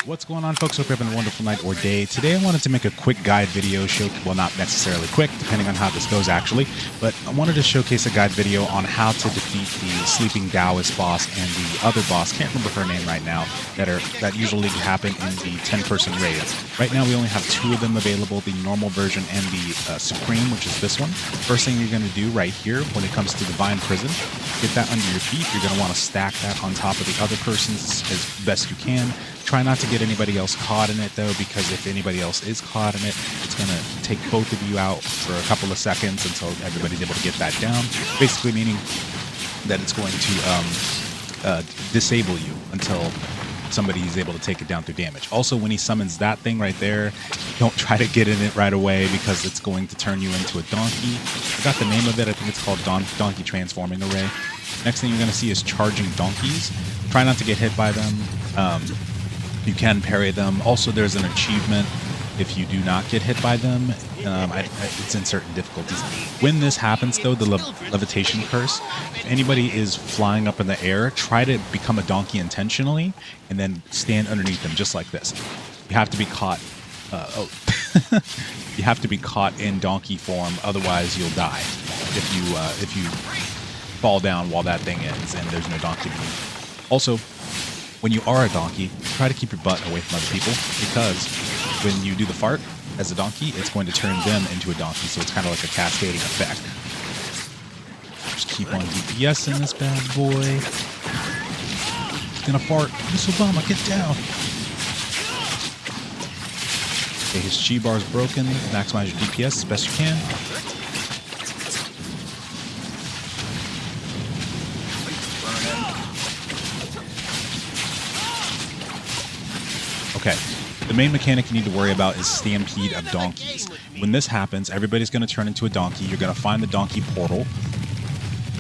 What's going on, folks? Hope you're having a wonderful night or day. Today I wanted to make a quick guide video show, well, not necessarily quick, depending on how this goes actually, but I wanted to showcase a guide video on how to defeat the sleeping Daoist boss and the other boss, can't remember her name right now, that usually happen in the 10-person raid. Right now we only have two of them available, the normal version and the Supreme, which is this one. First thing you're going to do right here when it comes to Divine Prison, get that under your feet. You're going to want to stack that on top of the other person's as best you can. Try not to get anybody else caught in it, though, because if anybody else is caught in it, it's going to take both of you out for a couple of seconds until everybody's able to get that down. Basically meaning that it's going to disable you until somebody is able to take it down through damage. Also, when he summons that thing right there, don't try to get in it right away because it's going to turn you into a donkey. I forgot the name of it. I think it's called Donkey Transforming Array. Next thing you're going to see is charging donkeys. Try not to get hit by them. You can parry them. Also, there's an achievement if you do not get hit by them. It's in certain difficulties. When this happens, though, the levitation curse, if anybody is flying up in the air, try to become a donkey intentionally and then stand underneath them just like this. You have to be caught. You have to be caught in donkey form, otherwise you'll die if you fall down while that thing ends and there's no donkey beneath. Also, when you are a donkey, try to keep your butt away from other people, because when you do the fart as a donkey, it's going to turn them into a donkey, so it's kind of like a cascading effect. Just keep on DPSing this bad boy. He's gonna fart. Miss Obama, get down. Okay, his chi bar is broken. Maximize your DPS as best you can. Okay, the main mechanic you need to worry about is Stampede of Donkeys. When this happens, everybody's going to turn into a donkey. You're going to find the donkey portal,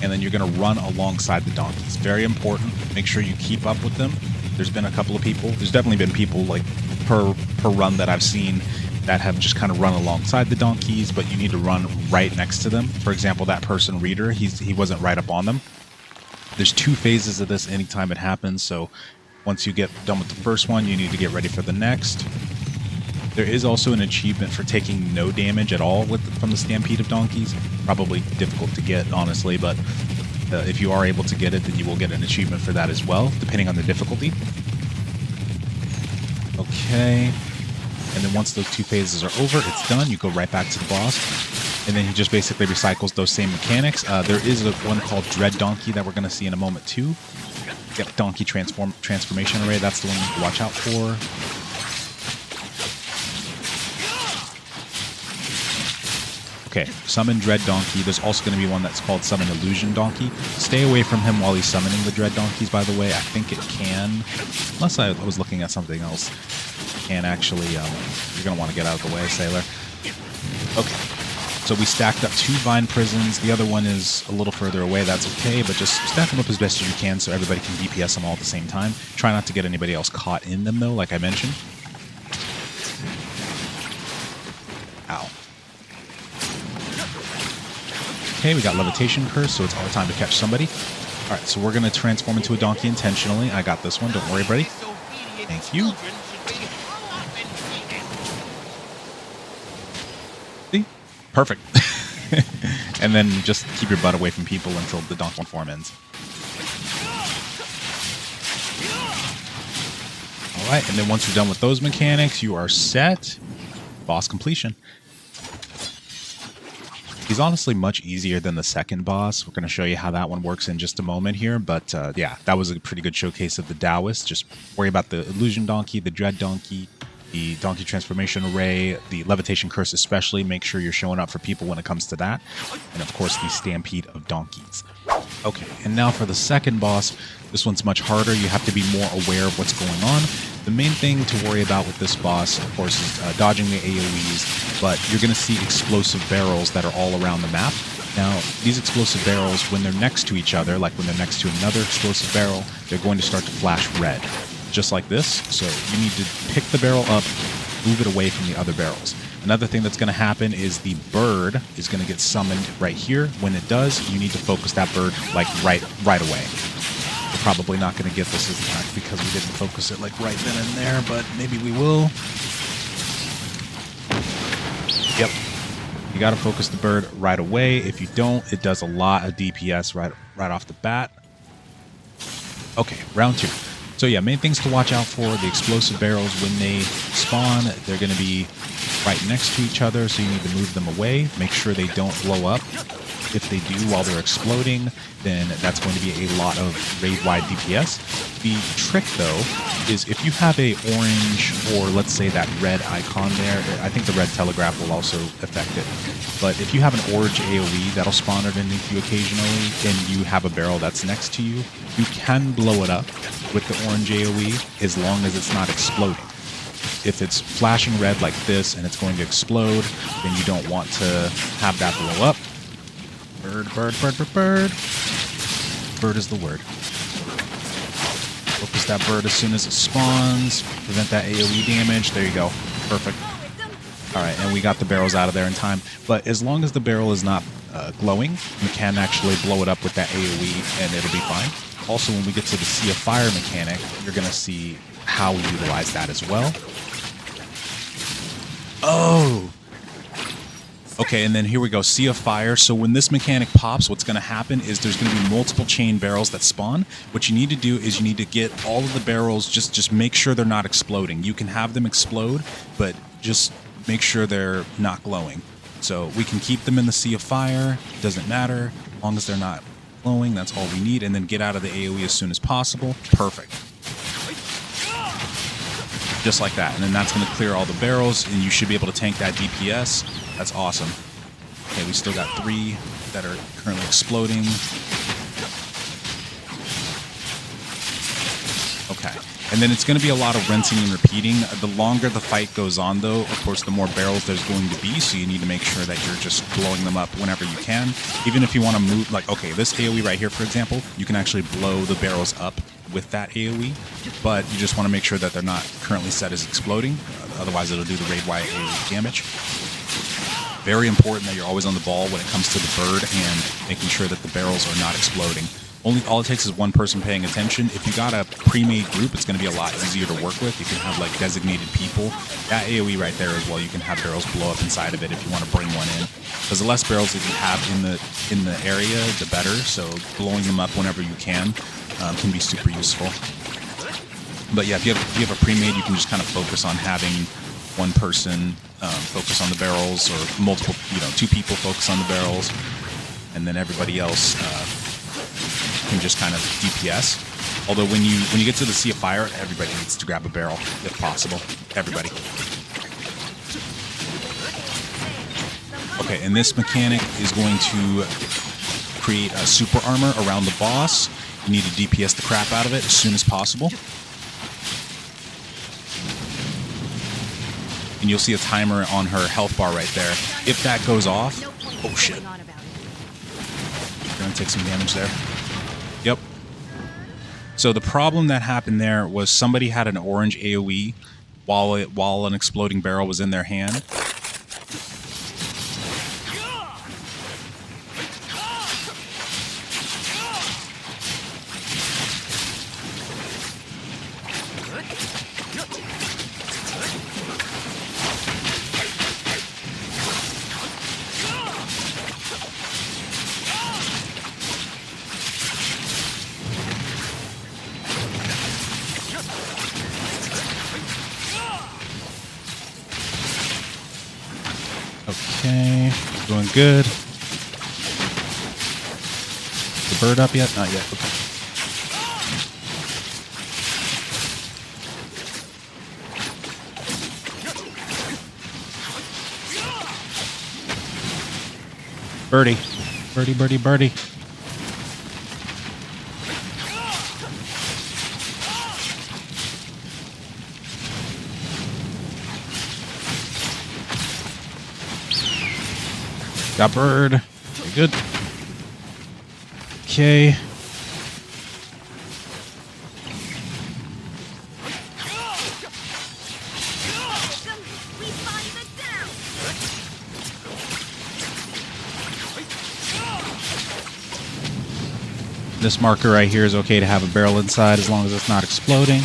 and then you're going to run alongside the donkeys. Very important. Make sure you keep up with them. There's been a couple of people. There's definitely been people like per run that I've seen that have just kind of run alongside the donkeys, but you need to run right next to them. For example, that person Reader, he wasn't right up on them. There's two phases of this anytime it happens, so once you get done with the first one, you need to get ready for the next. There is also an achievement for taking no damage at all from the Stampede of Donkeys. Probably difficult to get, honestly, but if you are able to get it, then you will get an achievement for that as well, depending on the difficulty. Okay. And then once those two phases are over, it's done. You go right back to the boss. And then he just basically recycles those same mechanics. There is one called Dread Donkey that we're going to see in a moment, too. Yep, Donkey Transformation Array, that's the one you have to watch out for. Okay, Summon Dread Donkey. There's also going to be one that's called Summon Illusion Donkey. Stay away from him while he's summoning the Dread Donkeys, by the way. I think it can, unless I was looking at something else. It can actually, you're going to want to get out of the way, Sailor. Okay. So we stacked up two Vine Prisons. The other one is a little further away. That's okay, but just stack them up as best as you can so everybody can DPS them all at the same time. Try not to get anybody else caught in them, though, like I mentioned. Ow. Okay, we got Levitation Curse, so it's our time to catch somebody. All right, so we're going to transform into a donkey intentionally. I got this one. Don't worry, buddy. Thank you. See? Perfect. And then just keep your butt away from people until the donkey form ends. Alright, and then once you're done with those mechanics, you are set. Boss completion. He's honestly much easier than the second boss. We're going to show you how that one works in just a moment here. But yeah, that was a pretty good showcase of the Daoist. Just worry about the Illusion Donkey, the Dread Donkey, the Donkey Transformation Array, the Levitation Curse especially. Make sure you're showing up for people when it comes to that. And of course, the Stampede of Donkeys. Okay, and now for the second boss. This one's much harder. You have to be more aware of what's going on. The main thing to worry about with this boss, of course, is dodging the AoEs, but you're going to see explosive barrels that are all around the map. Now, these explosive barrels, when they're next to each other, like when they're next to another explosive barrel, they're going to start to flash red, just like this. So you need to pick the barrel up, move it away from the other barrels. Another thing that's going to happen is the bird is going to get summoned right here. When it does, you need to focus that bird like right away. We're probably not going to get this as attack because we didn't focus it like right then and there, but maybe we will. Yep. You got to focus the bird right away. If you don't, it does a lot of DPS right off the bat. Okay, round 2. So yeah, main things to watch out for, the explosive barrels when they spawn, they're going to be right next to each other, so you need to move them away. Make sure they don't blow up. If they do while they're exploding, then that's going to be a lot of raid-wide DPS. The trick, though, is if you have a orange or let's say that red icon there, I think the red telegraph will also affect it. But if you have an orange AoE that'll spawn underneath you occasionally, and you have a barrel that's next to you, you can blow it up with the orange AoE as long as it's not exploding. If it's flashing red like this and it's going to explode, then you don't want to have that blow up. Bird, bird, bird, bird, bird. Bird is the word. Focus that bird as soon as it spawns. Prevent that AoE damage. There you go. Perfect. Alright, and we got the barrels out of there in time. But as long as the barrel is not glowing, you can actually blow it up with that AoE and it'll be fine. Also, when we get to the Sea of Fire mechanic, you're going to see how we utilize that as well. Oh! Okay, and then here we go, Sea of Fire. So when this mechanic pops, what's going to happen is there's going to be multiple chain barrels that spawn. What you need to do is you need to get all of the barrels, just make sure they're not exploding. You can have them explode, but just make sure they're not glowing. So we can keep them in the Sea of Fire, doesn't matter, as long as they're not glowing, that's all we need. And then get out of the AoE as soon as possible. Perfect. Just like that, and then that's going to clear all the barrels, and you should be able to tank that DPS. That's awesome. Okay, we still got 3 that are currently exploding. Okay, and then it's going to be a lot of rinsing and repeating. The longer the fight goes on, though, of course, the more barrels there's going to be, so you need to make sure that you're just blowing them up whenever you can. Even if you want to move, like, okay, this AoE right here, for example, you can actually blow the barrels up with that AoE, but you just want to make sure that they're not currently set as exploding, otherwise it'll do the raid-wide AoE damage. Very important that you're always on the ball when it comes to the bird and making sure that the barrels are not exploding. All it takes is one person paying attention. If you got a pre-made group, it's going to be a lot easier to work with. You can have like designated people. That AoE right there as well, you can have barrels blow up inside of it if you want to bring one in. Because the less barrels that you have in the area, the better. So blowing them up whenever you can be super useful. But yeah, if you have a pre-made, you can just kind of focus on having one person focus on the barrels, or multiple, 2 people focus on the barrels, and then everybody else can just kind of DPS. Although when you get to the Sea of Fire, everybody needs to grab a barrel if possible. Everybody. Okay, and this mechanic is going to create a super armor around the boss. You need to DPS the crap out of it as soon as possible. And you'll see a timer on her health bar right there. If that goes off, oh shit. We're gonna take some damage there. Yep. So the problem that happened there was somebody had an orange AoE while an exploding barrel was in their hand. Okay, doing good. The bird up yet? Not yet. Okay. Birdie. Birdie, birdie, birdie. Got bird. Very good. Okay. This marker right here is okay to have a barrel inside as long as it's not exploding.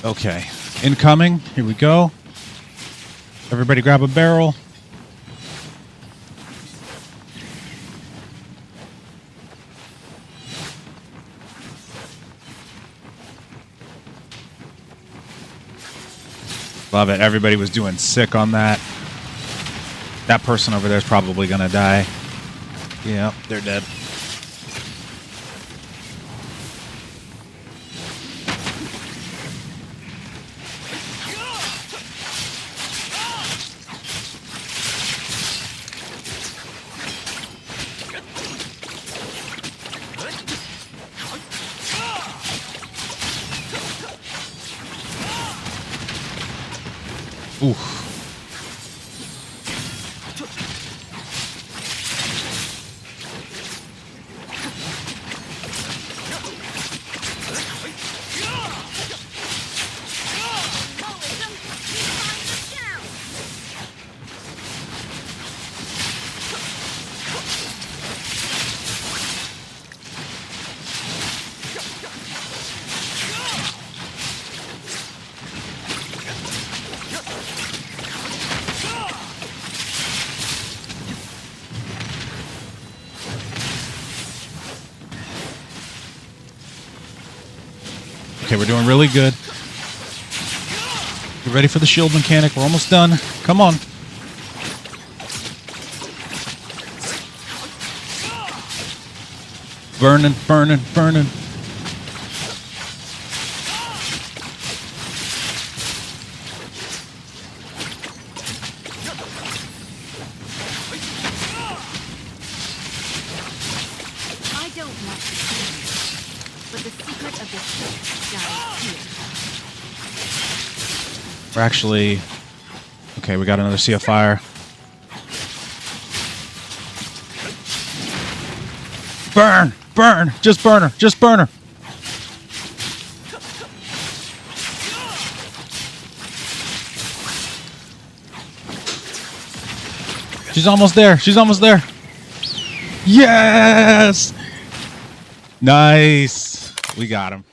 Okay, incoming. Here we go. Everybody grab a barrel. Love it. Everybody was doing sick on that. That person over there is probably going to die. Yeah, they're dead. Oof. Okay, we're doing really good. Get ready for the shield mechanic. We're almost done. Come on. Burning, burning, burning. I don't want to kill you, but the secret of the ship dies here. We're actually... Okay, we got another sea of fire. Burn! Burn! Just burn her! Just burn her! She's almost there! She's almost there! Yes! Nice! We got him.